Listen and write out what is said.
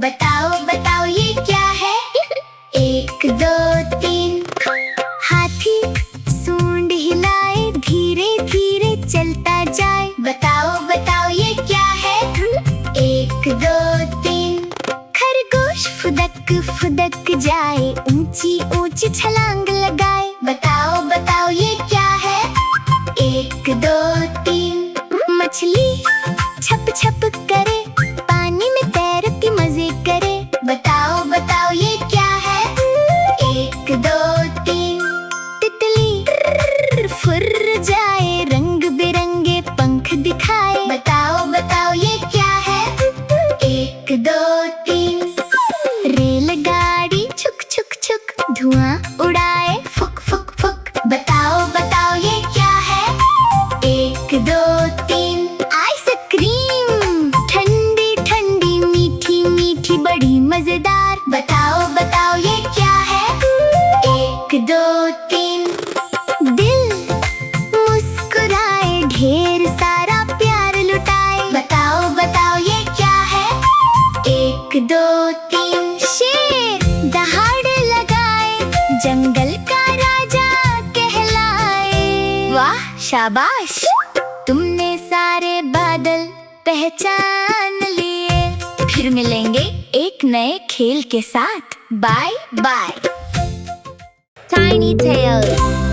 बताओ बताओ ये क्या है? 1 2 3। हाथी सूंड हिलाए, धीरे धीरे चलता जाए। बताओ बताओ ये क्या है? 1 2 3। खरगोश फुदक फुदक जाए, ऊंची ऊंची छलांग लगाए। बताओ बताओ ये क्या है? 1 2 3। मछली छप छप करे, पानी में तैरती मजे करे। बताओ बताओ ये क्या है? 1 2 3। तितली फुर्र जाए, रंग बिरंगे पंख दिखाए। बताओ बताओ ये क्या है? 1 2 3। रेलगाड़ी छुक छुक छुक, धुआं उड़ाए फुक फुक फुक। बताओ बताओ ये क्या है? 1 2 3। आइसक्रीम ठंडी ठंडी मीठी मीठी बड़ी मजेदार। बताओ बताओ ये क्या है? 1 2 3। दिल मुस्कुराए, ढेर सारा प्यार लुटाए। बताओ बताओ ये क्या है? 1 2 3। शेर दहाड़ लगाए, जंगल का राजा कहलाए। वाह शाबाश, तुमने सारे बादल पहचान लिए। फिर मिलेंगे एक नए खेल के साथ। Bye bye. Tiny Tales।